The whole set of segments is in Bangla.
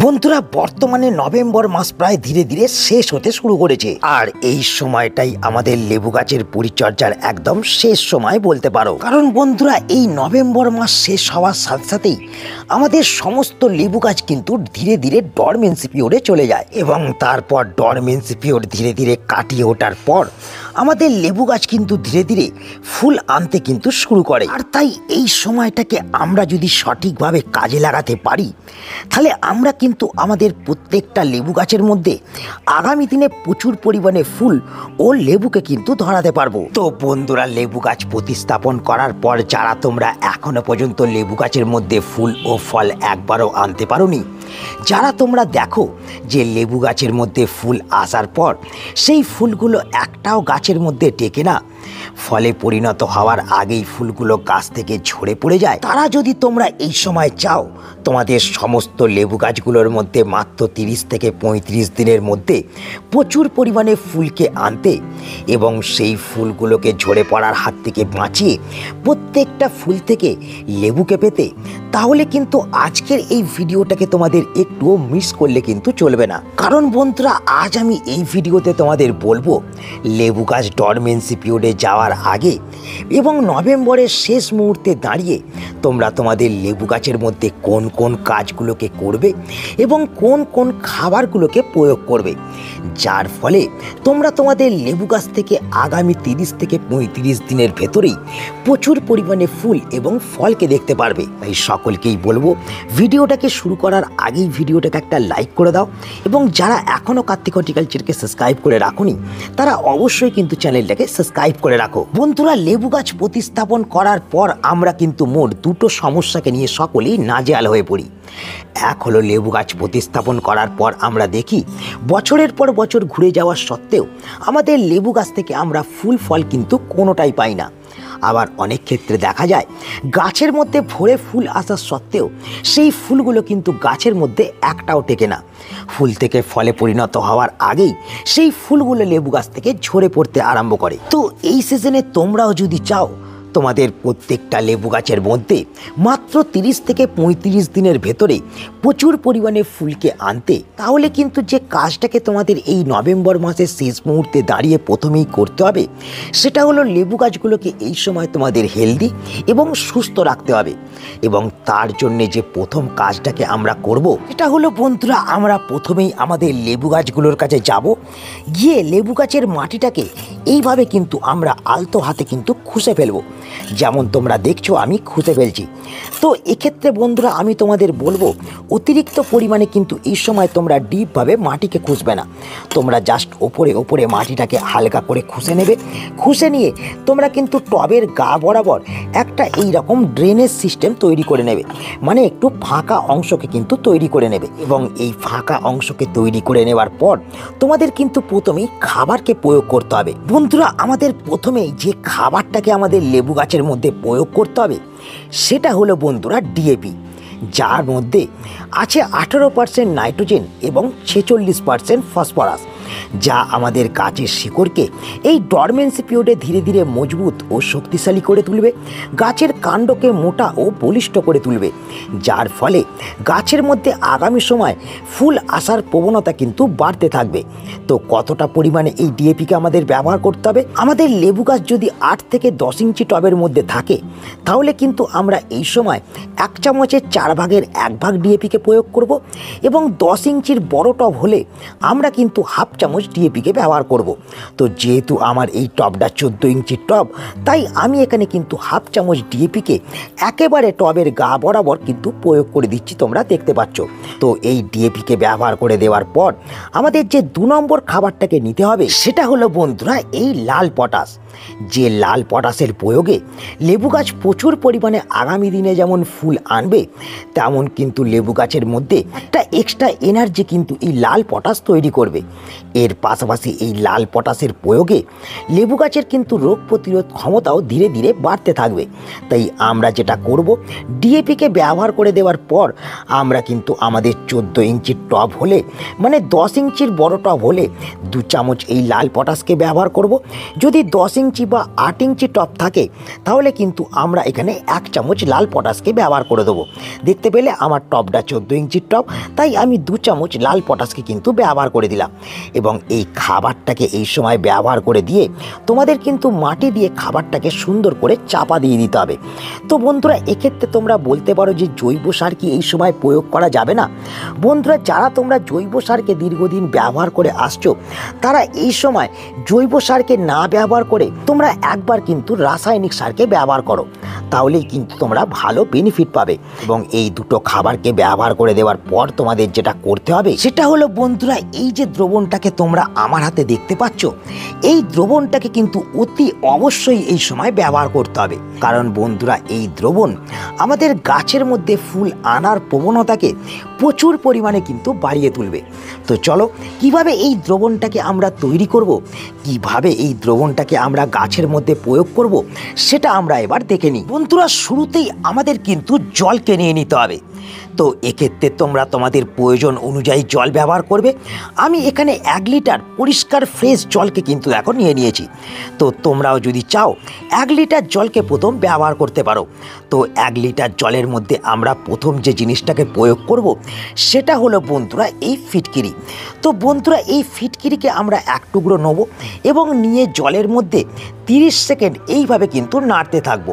বন্ধুরা বর্তমানে নভেম্বর মাস প্রায় ধীরে ধীরে শেষ হতে শুরু করেছে, আর এই সময়টাই আমাদের লেবু গাছের পরিচর্যার একদম শেষ সময় বলতে পারো। কারণ বন্ধুরা এই নভেম্বর মাস শেষ হওয়ার সাথে সাথেই আমাদের সমস্ত লেবু গাছ কিন্তু ধীরে ধীরে ডরমেন্সি পিরিয়ডে চলে যায়, এবং তারপর ডরমেন্সি পিরিয়ড ধীরে ধীরে কাটিয়ে ওঠার পর আমাদের লেবু গাছ কিন্তু ধীরে ধীরে ফুল আনতে কিন্তু শুরু করে। আর তাই এই সময়টাকে আমরা যদি সঠিকভাবে কাজে লাগাতে পারি, তাহলে আমরা কিন্তু আমাদের প্রত্যেকটা লেবু গাছের মধ্যে আগামী দিনে প্রচুর পরিমাণে ফুল ও লেবুকে কিন্তু ধরাতে পারবো। তো বন্ধুরা, লেবু গাছ প্রতিস্থাপন করার পর যারা তোমরা এখনো পর্যন্ত লেবু গাছের মধ্যে ফুল ও ফল একবারও আনতে পারোনি, যারা তোমরা দেখো যে লেবু গাছের মধ্যে ফুল আসার পর সেই ফুলগুলো একটাও গাছের মধ্যে টেকে না, ফলে পরিণত হওয়ার আগেই ফুলগুলো গাছ থেকে ঝরে পড়ে যায়, তারা যদি তোমরা এই সময় চাও তোমাদের সমস্ত লেবু গাছগুলোর মধ্যে মাত্র 30 থেকে 35 দিনের মধ্যে প্রচুর পরিমাণে ফুলকে আনতে এবং সেই ফুলগুলোকে ঝরে পড়ার হাত থেকে বাঁচিয়ে প্রত্যেকটা ফুল থেকে লেবুকে পেতে, তাহলে কিন্তু আজকের এই ভিডিওটাকে তোমাদের একটুও মিস করলে কিন্তু চলবে না। কারণ বন্ধুরা, আজ আমি এই ভিডিওতে তোমাদের বলবো লেবু গাছ ডরমেন্সি পিরিয়ডে যাওয়ার আগে এবং নভেম্বরের শেষ মুহূর্তে দাঁড়িয়ে তোমরা তোমাদের লেবু গাছের মধ্যে কোন কোন কাজগুলোকে করবে এবং কোন কোন খাবারগুলোকে প্রয়োগ করবে, যার ফলে তোমরা তোমাদের লেবু গাছ থেকে আগামী 30 থেকে 35 দিনের ভেতরেই প্রচুর পরিমাণে ফুল এবং ফলকে দেখতে পারবে। তাই সকলকেই বলবো ভিডিওটাকে শুরু করার আগেই ভিডিওটাকে একটা লাইক করে দাও, এবং যারা এখনও কার্তিক হর্টিকালচারকে সাবস্ক্রাইব করে রাখোনি তারা অবশ্যই কিন্তু চ্যানেলটাকে সাবস্ক্রাইব করে রাখো। বন্ধুরা, লেবু গাছ প্রতিস্থাপন করার পর আমরা কিন্তু মোট দুটো সমস্যাকে নিয়ে সকলেই নাজেহাল হয়ে পড়ি। এক হলো লেবু গাছ প্রতিস্থাপন করার পর আমরা দেখি বছরের পর বছর ঘুরে যাওয়ার সত্ত্বেও আমাদের লেবু গাছ থেকে আমরা ফুল ফল কিন্তু কোনোটাই পাই না। আবার অনেক ক্ষেত্রে দেখা যায় গাছের মধ্যে ভরে ফুল আসা সত্ত্বেও সেই ফুলগুলো কিন্তু গাছের মধ্যে একটাও টেকে না, ফুল থেকে ফলে পরিণত হওয়ার আগেই সেই ফুলগুলো লেবু গাছ থেকে ঝরে পড়তে আরম্ভ করে। তো এই সিজনে তোমরাও যদি চাও তোমাদের প্রত্যেকটা লেবু গাছের মধ্যে মাত্র 30 থেকে 35 দিনের ভেতরে প্রচুর পরিমাণে ফুলকে আনতে, তাহলে কিন্তু যে কাজটাকে তোমাদের এই নভেম্বর মাসের শেষ মুহূর্তে দাঁড়িয়ে প্রথমেই করতে হবে সেটা হলো লেবু গাছগুলোকে এই সময় তোমাদের হেলদি এবং সুস্থ রাখতে হবে। এবং তার জন্যে যে প্রথম কাজটাকে আমরা করব সেটা হলো বন্ধুরা, আমরা প্রথমেই আমাদের লেবু গাছগুলোর কাছে যাব, গিয়ে লেবু গাছের মাটিটাকে এইভাবে কিন্তু আমরা আলতো হাতে কিন্তু খুঁজে ফেলবো, যেমন তোমরা দেখছো আমি খুঁজে ফেলছি। তো এক্ষেত্রে বন্ধুরা আমি তোমাদের বলবো অতিরিক্ত পরিমাণে কিন্তু এই সময় তোমরা ডিপভাবে মাটিকে খুঁজবে না, তোমরা জাস্ট ওপরে ওপরে মাটিটাকে হালকা করে খুঁজে নেবে। খুঁজে নিয়ে তোমরা কিন্তু টবের গা বরাবর একটা এই রকম ড্রেনেজ সিস্টেম তৈরি করে নেবে, মানে একটু ফাঁকা অংশকে কিন্তু তৈরি করে নেবে। এবং এই ফাঁকা অংশকে তৈরি করে নেওয়ার পর তোমাদের কিন্তু প্রথমেই খাবারকে প্রয়োগ করতে হবে। বন্ধুরা, আমাদের প্রথমেই যে খাবারটাকে আমাদের লেবু গাছের মধ্যে প্রয়োগ করতে হবে সেটা হলো বন্ধুরা ডিএপি, যার মধ্যে আছে 18% নাইট্রোজেন এবং 46% ফসফরাস, যা আমাদের গাছের শিকড়কে এই ডরমেন্সি পিরিয়ডে ধীরে ধীরে মজবুত ও শক্তিশালী করে তুলবে, গাছের কাণ্ডকে মোটা ও বলিষ্ঠ করে তুলবে, যার ফলে গাছের মধ্যে আগামী সময় ফুল আসার প্রবণতা কিন্তু বাড়তে থাকবে। তো কতটা পরিমাণে এই ডিএপিকে আমাদের ব্যবহার করতে হবে? আমাদের লেবু গাছ যদি 8 থেকে 10 ইঞ্চি টবের মধ্যে থাকে, তাহলে কিন্তু আমরা এই সময় 1 চামচের 4 ভাগের 1 ভাগ ডিএপিকে প্রয়োগ করব, এবং 10 ইঞ্চির বড় টব হলে আমরা কিন্তু হাফ চামচ ডিএপিকে ব্যবহার করব। তো যেহেতু আমার এই টবটা 14 ইঞ্চির টব, তাই আমি এখানে কিন্তু হাফ চামচ ডিএপিকে একেবারে টবের গা বরাবর কিন্তু প্রয়োগ করে দিচ্ছি, তোমরা দেখতে পাচ্ছ। তো এই ডিএপিকে ব্যবহার করে দেওয়ার পর আমাদের যে 2 নম্বর খাবারটাকে নিতে হবে সেটা হলো বন্ধুরা এই লাল পটাশ, যে লাল পটাশের প্রয়োগে লেবু গাছ প্রচুর পরিমাণে আগামী দিনে যেমন ফুল আনবে, তেমন কিন্তু লেবু গাছের মধ্যে একটা এক্সট্রা এনার্জি কিন্তু এই লাল পটাশ তৈরি করবে। এর পাশাপাশি এই লাল পটাশের প্রয়োগে লেবু গাছের কিন্তু রোগ প্রতিরোধ ক্ষমতাও ধীরে ধীরে বাড়তে থাকবে। তাই আমরা যেটা করব, ডিএপিকে ব্যবহার করে দেওয়ার পর আমরা কিন্তু আমাদের 14 ইঞ্চির টব হলে, মানে 10 ইঞ্চির বড় টব হলে 2 চামচ এই লাল পটাশকে ব্যবহার করব। যদি 10 ইঞ্চি বা 8 ইঞ্চি টব থাকে তাহলে কিন্তু আমরা এখানে 1 চামচ লাল পটাশকে ব্যবহার করে দেবো। দেখতে পেলে আমার টবটা 14 ইঞ্চির টব, তাই আমি 2 চামচ লাল পটাশকে কিন্তু ব্যবহার করে দিলাম। এবং এই খাবারটাকে এই সময় ব্যবহার করে দিয়ে তোমাদের কিন্তু মাটি দিয়ে খাবারটাকে সুন্দর করে চাপা দিয়ে দিতে হবে। তো বন্ধুরা, এক্ষেত্রে তোমরা বলতে পারো যে জৈব সার কি এই সময় প্রয়োগ করা যাবে না? বন্ধুরা, যারা তোমরা জৈব সারকে দীর্ঘদিন ব্যবহার করে আসছো তারা এই সময় জৈব সারকে না ব্যবহার করে তোমরা একবার কিন্তু রাসায়নিক সারকে ব্যবহার করো, তাহলেই কিন্তু তোমরা ভালো বেনিফিট পাবে। এবং এই দুটো খাবারকে ব্যবহার করে দেওয়ার পর তোমাদের যেটা করতে হবে সেটা হলো বন্ধুরা, এই যে দ্রবণটাকে তোমরা আমার হাতে দেখতে পাচ্ছ, এই দ্রবণটাকে কিন্তু অতি অবশ্যই এই সময় ব্যবহার করতে হবে। কারণ বন্ধুরা, এই দ্রবণ আমাদের গাছের মধ্যে ফুল আনার প্রবণতাকে প্রচুর পরিমাণে কিন্তু বাড়িয়ে তুলবে। তো চলো, কিভাবে এই দ্রবণটাকে আমরা তৈরি করব, কিভাবে এই দ্রবণটাকে আমরা গাছের মধ্যে প্রয়োগ করব, সেটা আমরা এবার দেখে নিই। বন্ধুরা, শুরুতেই আমাদের কিন্তু জলকে নিয়ে নিতে হবে। তো এক্ষেত্রে তোমরা তোমাদের প্রয়োজন অনুযায়ী জল ব্যবহার করবে। আমি এখানে 1 লিটার পরিষ্কার ফ্রেশ জলকে কিন্তু এখন নিয়ে নিয়েছি। তো তোমরাও যদি চাও 1 লিটার জলকে প্রথম ব্যবহার করতে পারো। তো 1 লিটার জলের মধ্যে আমরা প্রথম যে জিনিসটাকে প্রয়োগ করব সেটা হলো বন্ধুরা এই ফিটকিরি। তো বন্ধুরা, এই ফিটকিরিকে আমরা 1 টুকরো নেব এবং নিয়ে জলের মধ্যে 30 সেকেন্ড এইভাবে কিন্তু নাড়তে থাকবো।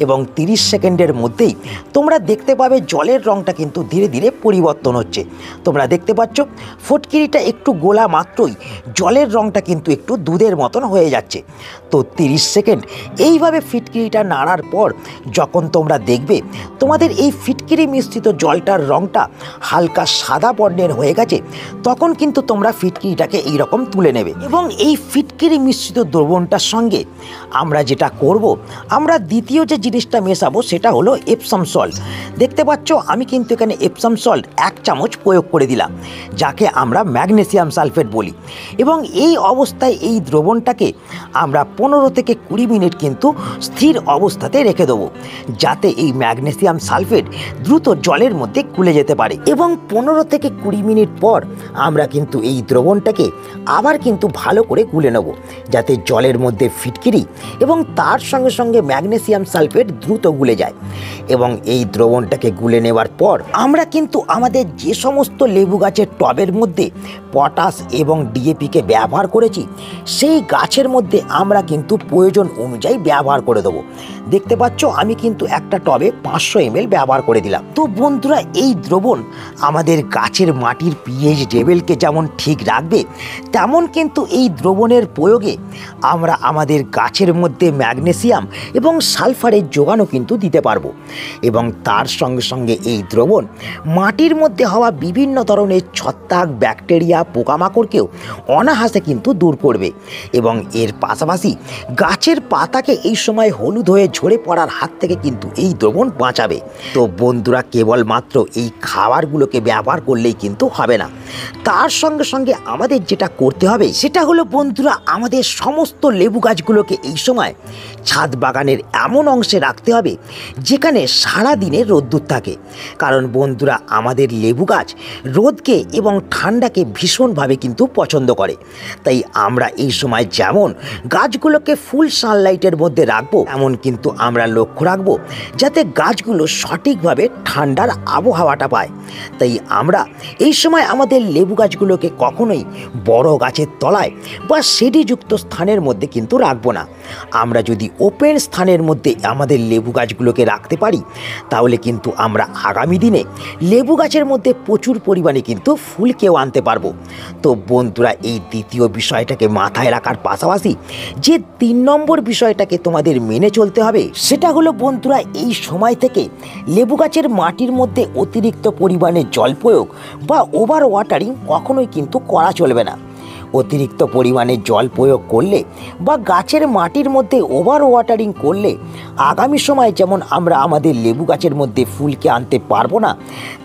এবং 30 সেকেন্ডের মধ্যেই তোমরা দেখতে পাবে জলের রঙটা কিন্তু ধীরে ধীরে পরিবর্তন হচ্ছে। তোমরা দেখতে পাচ্ছ ফটকিরিটা একটু গোলা মাত্রই জলের রঙটা কিন্তু একটু দুধের মতন হয়ে যাচ্ছে। তো 30 সেকেন্ড এইভাবে ফিটকিরিটা নাড়ার পর যখন তোমরা দেখবে তোমাদের এই ফিটকিরি মিশ্রিত জলটার রঙটা হালকা সাদা বর্ণের হয়ে গেছে, তখন কিন্তু তোমরা ফিটকিরিটাকে এইরকম তুলে নেবে। এবং এই ফিটকিরি মিশ্রিত দ্রবণটার সঙ্গে আমরা যেটা করব, আমরা দ্বিতীয় যে জিনিসটা মেশাবো সেটা হলো এপসাম সল্ট। দেখতে পাচ্ছ আমি কিন্তু এখানে এপসাম সল্ট 1 চামচ প্রয়োগ করে দিলাম, যাকে আমরা ম্যাগনেসিয়াম সালফেট বলি। এবং এই অবস্থায় এই দ্রবণটাকে আমরা 15 থেকে 20 মিনিট কিন্তু স্থির অবস্থাতে রেখে দেবো, যাতে এই ম্যাগনেসিয়াম সালফেট দ্রুত জলের মধ্যে গুলে যেতে পারে। এবং 15 থেকে 20 মিনিট পর আমরা কিন্তু এই দ্রবণটাকে আবার কিন্তু ভালো করে গুলে নেব, যাতে জলের মধ্যে ফিটকিরি এবং তার সঙ্গে সঙ্গে ম্যাগনেসিয়াম সালফেট দ্রুত গুলে যায়। এবং এই দ্রবণটাকে গুলে নেওয়ার পর আমরা কিন্তু আমাদের যে সমস্ত লেবু গাছের টবের মধ্যে পটাশ এবং ডিএপিকে ব্যবহার করেছি সেই গাছের মধ্যে আমরা কিন্তু প্রয়োজন অনুযায়ী ব্যবহার করে দেবো। দেখতে পাচ্ছ আমি কিন্তু একটা টবে 500 ml ব্যবহার করে দিলাম। তো বন্ধুরা, এই দ্রবণ আমাদের গাছের মাটির পিএইচ লেভেলকে যেমন ঠিক রাখবে, তেমন কিন্তু এই দ্রবণের প্রয়োগে আমরা আমাদের গাছের মধ্যে ম্যাগনেসিয়াম এবং সালফারের যোগানও কিন্তু দিতে পারবো। এবং তার সঙ্গে সঙ্গে এই দ্রবণ মাটির মধ্যে হওয়া বিভিন্ন ধরনের ছত্রাক, ব্যাকটেরিয়া, পোকামাকড়কেও অনায়াসে কিন্তু দূর করবে। এবং এর পাশাপাশি গাছের পাতাকে এই সময় হলুদ হয়ে ঝরে পড়ার হাত থেকে কিন্তু এই দ্রবণ বাঁচাবে। তো বন্ধুরা, কেবলমাত্র এই খাবারগুলোকে ব্যবহার করলেই কিন্তু হবে না, তার সঙ্গে সঙ্গে আমাদের যেটা করতে হবে সেটা হলো বন্ধুরা, আমাদের সমস্ত লেবু গাছগুলোকে এই সময় ছাদ বাগানের এমন অংশে রাখতে হবে যেখানে সারা দিনে রোদ্দুর থাকে। কারণ বন্ধুরা, আমাদের লেবু গাছ রোদকে এবং ঠান্ডাকে ভীষণভাবে কিন্তু পছন্দ করে। তাই আমরা এই সময় যেমন গাছগুলোকে ফুল সানলাইটের মধ্যে রাখবো, এমন কিন্তু আমরা লক্ষ্য রাখবো যাতে গাছগুলো সঠিকভাবে ঠান্ডার আবহাওয়াটা পায়। তাই আমরা এই সময় আমাদের লেবু গাছগুলোকে কখনোই বড় গাছের তলায় বা শেডিযুক্ত স্থানের মধ্যে কিন্তু রাখবো না। আমরা যদি ওপেন স্থানের মধ্যে আমাদের লেবু গাছগুলোকে রাখতে পারি তাহলে কিন্তু আমরা আগামী দিনে লেবু গাছের মধ্যে প্রচুর পরিমাণে কিন্তু ফুলকেও আনতে পারবো। তো বন্ধুরা, এই দ্বিতীয় বিষয়টাকে মাথায় রাখার পাশাপাশি যে 3 নম্বর বিষয়টাকে তোমাদের মেনে চলতে হবে সেটা হলো বন্ধুরা, এই সময় থেকে লেবু গাছের মাটির মধ্যে অতিরিক্ত পরিমাণে জল প্রয়োগ বা ওভার ওয়াটারিং কখনোই কিন্তু করা চলবে না। অতিরিক্ত পরিমাণে জল প্রয়োগ করলে বা গাছের মাটির মধ্যে ওভার ওয়াটারিং করলে আগামী সময় যেমন আমরা আমাদের লেবু গাছের মধ্যে ফুলকে আনতে পারবো না,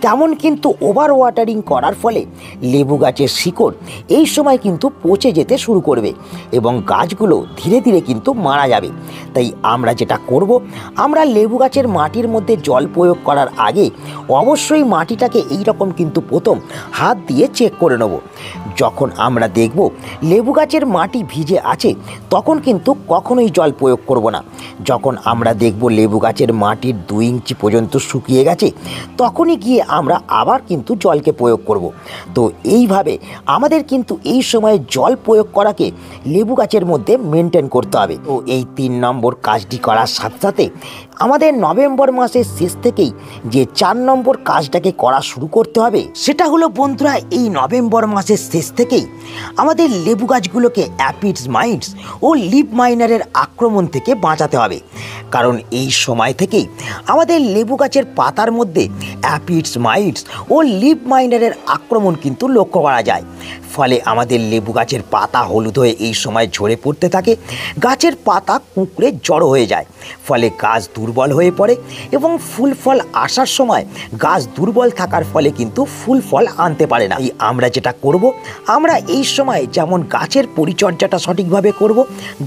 তেমন কিন্তু ওভার ওয়াটারিং করার ফলে লেবু গাছের শিকড় এই সময় কিন্তু পচে যেতে শুরু করবে এবং গাছগুলো ধীরে ধীরে কিন্তু মারা যাবে। তাই আমরা যেটা করব, আমরা লেবু গাছের মাটির মধ্যে জল প্রয়োগ করার আগে অবশ্যই মাটিটাকে এই রকম কিন্তু প্রথম হাত দিয়ে চেক করে নেব। যখন আমরা দেখব দেখব লেবু গাছের মাটি ভিজে আছে তখন কিন্তু কখনোই জল প্রয়োগ করব না। যখন আমরা দেখব লেবু গাছের মাটির 2 ইঞ্চি পর্যন্ত শুকিয়ে গেছে তখনই গিয়ে আমরা আবার কিন্তু জলকে প্রয়োগ করব। তো এইভাবে আমাদের কিন্তু এই সময়ে জল প্রয়োগ করাকে লেবু গাছের মধ্যে মেনটেন করতে হবে। তো এই 3 নম্বর কাজটি করার সাথে সাথে আমাদের নভেম্বর মাসের শেষ থেকেই যে 4 নম্বর কাজটাকে করা শুরু করতে হবে সেটা হলো বন্ধুরা, এই নভেম্বর মাসের শেষ থেকেই আমাদের লেবু গাছগুলোকে অ্যাপিডস মাইটস ও লিফ মাইনারের আক্রমণ থেকে বাঁচাতে হবে। কারণ এই সময় থেকেই আমাদের লেবু গাছের পাতার মধ্যে অ্যাপিডস মাইটস ও লিফ মাইনারের আক্রমণ কিন্তু লক্ষ্য করা যায়। ফলে আমাদের লেবু গাছের পাতা হলুদ হয়ে এই সময় ঝরে পড়তে থাকে, গাছের পাতা কুঁকড়ে জড়ো হয়ে যায়, ফলে গাছ দুর্বল হয়ে পড়ে এবং ফুল ফল আসার সময় গাছ দুর্বল থাকার ফলে কিন্তু ফুল ফল আনতে পারে না। এই আমরা যেটা করব, আমরা এই সময় যেমন গাছের পরিচর্যাটা সঠিকভাবে করব,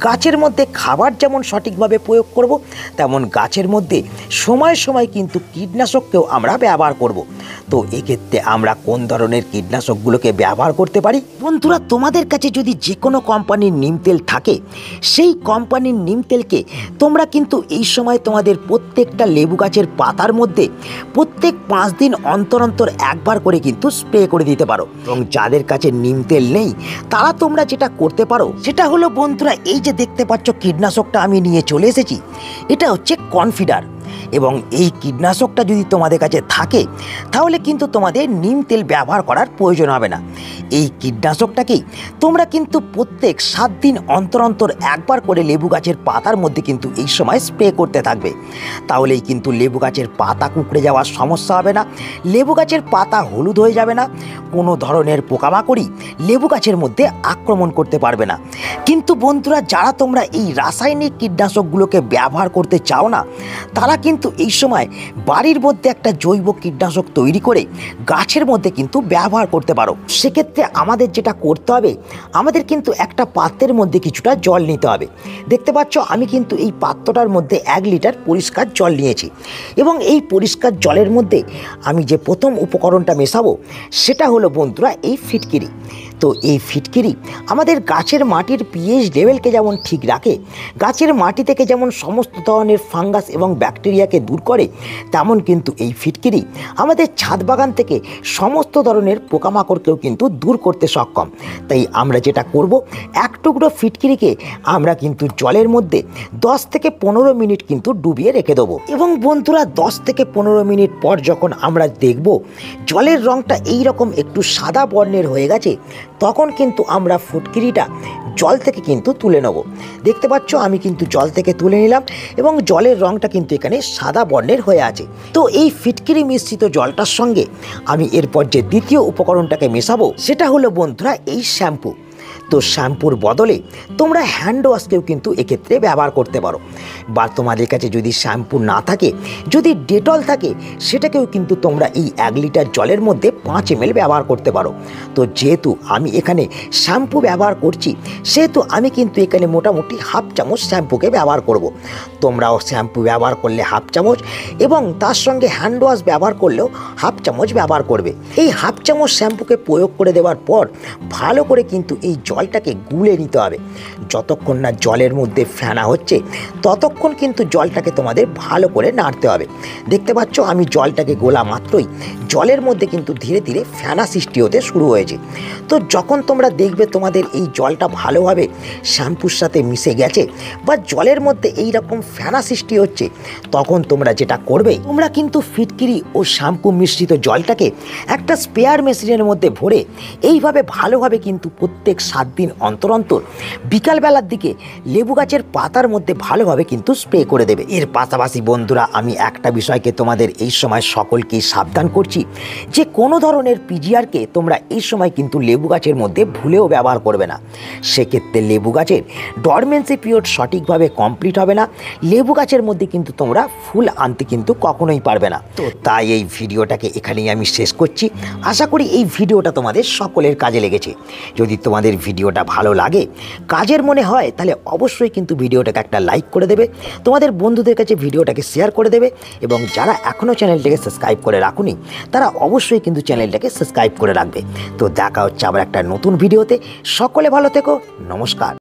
গাছের মধ্যে খাবার যেমন সঠিকভাবে প্রয়োগ করব, তেমন গাছের মধ্যে সময় সময় কিন্তু কীটনাশককেও আমরা ব্যবহার করব। তো এক্ষেত্রে আমরা কোন ধরনের কীটনাশকগুলোকে ব্যবহার করতে পারি? বন্ধুরা, তোমাদের কাছে যদি যে কোনো কোম্পানির নিম তেল থাকে সেই কোম্পানির নিম তেলকে তোমরা কিন্তু এই সময় তোমাদের প্রত্যেকটা লেবু গাছের পাতার মধ্যে প্রত্যেক 5 দিন অন্তর অন্তর একবার করে কিন্তু স্প্রে করে দিতে পারো। এবং যাদের কাছে নিম তেল নেই তারা তোমরা যেটা করতে পারো সেটা হলো বন্ধুরা, এই যে দেখতে পাচ্ছ কীটনাশকটা আমি নিয়ে চলে এসেছি, এটা হচ্ছে কনফিডার। এবং এই কীটনাশকটা যদি তোমাদের কাছে থাকে তাহলে কিন্তু তোমাদের নিম তেল ব্যবহার করার প্রয়োজন হবে না। এই কীটনাশকটাকেই তোমরা কিন্তু প্রত্যেক 7 দিন অন্তর অন্তর একবার করে লেবু গাছের পাতার মধ্যে কিন্তু এই সময় স্প্রে করতে থাকবে। তাহলেই কিন্তু লেবু গাছের পাতা কুঁকড়ে যাওয়ার সমস্যা হবে না, লেবু গাছের পাতা হলুদ হয়ে যাবে না, কোনো ধরনের পোকামাকড়ি লেবু গাছের মধ্যে আক্রমণ করতে পারবে না। কিন্তু বন্ধুরা, যারা তোমরা এই রাসায়নিক কীটনাশকগুলোকে ব্যবহার করতে চাও না তারা কিন্তু এই সময় বাড়ির মধ্যে একটা জৈব কীটনাশক তৈরি করে গাছের মধ্যে কিন্তু ব্যবহার করতে পারো। সেক্ষেত্রে আমাদের যেটা করতে হবে, আমাদের কিন্তু একটা পাত্রের মধ্যে কিছুটা জল নিতে হবে। দেখতে পাচ্ছ আমি কিন্তু এই পাত্রটার মধ্যে 1 লিটার পরিষ্কার জল নিয়েছি এবং এই পরিষ্কার জলের মধ্যে আমি যে প্রথম উপকরণটা মেশাবো সেটা হলো বন্ধুরা এই ফিটকিরি। তো এই ফিটকিরি আমাদের গাছের মাটির পিএইচ লেভেলকে যেমন ঠিক রাখে, গাছের মাটি থেকে যেমন সমস্ত ধরনের ফাঙ্গাস এবং ব্যাকটেরিয়াকে দূর করে, তেমন কিন্তু এই ফিটকিরি আমাদের ছাদ বাগান থেকে সমস্ত ধরনের পোকামাকড়কেও কিন্তু দূর করতে সক্ষম। তাই আমরা যেটা করব, 1 টুকরো ফিটকিরিকে আমরা কিন্তু জলের মধ্যে 10 থেকে 15 মিনিট কিন্তু ডুবিয়ে রেখে দেবো। এবং বন্ধুরা, 10 থেকে 15 মিনিট পর যখন আমরা দেখব জলের রঙটা এইরকম একটু সাদা বর্ণের হয়ে গেছে, তখন কিন্তু আমরা ফিটকিরিটা জল থেকে কিন্তু তুলে নেব। দেখতে পাচ্ছ আমি কিন্তু জল থেকে তুলে নিলাম এবং জলের রঙটা কিন্তু এখানে সাদা বর্ণের হয়ে আছে। তো এই ফিটকিরি মিশ্রিত জলটার সঙ্গে আমি এরপর যে দ্বিতীয় উপকরণটাকে মেশাবো সেটা হলো বন্ধুরা এই শ্যাম্পু। তো শ্যাম্পুর বদলে তোমরা হ্যান্ড ওয়াশকেও কিন্তু এক্ষেত্রে ব্যবহার করতে পারো, বা তোমাদের কাছে যদি শ্যাম্পু না থাকে, যদি ডেটল থাকে সেটাকেও কিন্তু তোমরা এই 1 লিটার জলের মধ্যে 5 ml ব্যবহার করতে পারো। তো যেহেতু আমি এখানে শ্যাম্পু ব্যবহার করছি সেহেতু আমি কিন্তু এখানে মোটামুটি 1/2 চামচ শ্যাম্পুকে ব্যবহার করব। তোমরাও শ্যাম্পু ব্যবহার করলে 1/2 চামচ এবং তার সঙ্গে হ্যান্ড ওয়াশ ব্যবহার করলেও 1/2 চামচ ব্যবহার করবে। এই 1/2 চামচ শ্যাম্পুকে প্রয়োগ করে দেওয়ার পর ভালো করে কিন্তু এই জলটাকে গুলে নিতে হবে। যতক্ষণ না জলের মধ্যে ফেনা হচ্ছে ততক্ষণ কিন্তু জলটাকে তোমাদের ভালো করে নাড়তে হবে। দেখতে পাচ্ছ আমি জলটাকে গোলা মাত্রই জলের মধ্যে কিন্তু ধীরে ধীরে ফেনা সৃষ্টি হতে শুরু হয়েছে। তো যখন তোমরা দেখবে তোমাদের এই জলটা ভালোভাবে শ্যাম্পুর সাথে মিশে গেছে বা জলের মধ্যে এই রকম ফেনা সৃষ্টি হচ্ছে, তখন তোমরা যেটা করবে, তোমরা কিন্তু ফিটকিরি ও শ্যাম্পু মিশ্রিত জলটাকে একটা স্পেয়ার মেশিনের মধ্যে ভরে এইভাবে ভালোভাবে কিন্তু প্রত্যেক 7 দিন অন্তর অন্তর বিকালবেলার দিকে লেবু গাছের পাতার মধ্যে ভালোভাবে কিন্তু স্প্রে করে দেবে। এর পাশাপাশি বন্ধুরা, আমি একটা বিষয়কে তোমাদের এই সময় সকলকেই সাবধান করছি যে কোনো ধরনের পিজিআরকে তোমরা এই সময় কিন্তু লেবু গাছের মধ্যে ভুলেও ব্যবহার করবে না। সেক্ষেত্রে লেবু গাছের ডরমেন্সি পিরিয়ড সঠিকভাবে কমপ্লিট হবে না, লেবু গাছের মধ্যে কিন্তু তোমরা ফুল আনতে কিন্তু কখনোই পারবে না। তো তাই এই ভিডিওটাকে এখানেই আমি শেষ করছি। আশা করি এই ভিডিওটা তোমাদের সকলের কাজে লেগেছে। যদি তোমাদের ভিডিও ভিডিওটা ভালো লাগে, কাজের মনে হয়, তাহলে অবশ্যই কিন্তু ভিডিওটাকে একটা লাইক করে দেবে, তোমাদের বন্ধুদের কাছে ভিডিওটাকে শেয়ার করে দেবে, এবং যারা এখনও চ্যানেলটাকে সাবস্ক্রাইব করে রাখুনি তারা অবশ্যই কিন্তু চ্যানেলটাকে সাবস্ক্রাইব করে রাখবে। তো দেখা হচ্ছে আবার একটা নতুন ভিডিওতে। সকলে ভালো থেকো, নমস্কার।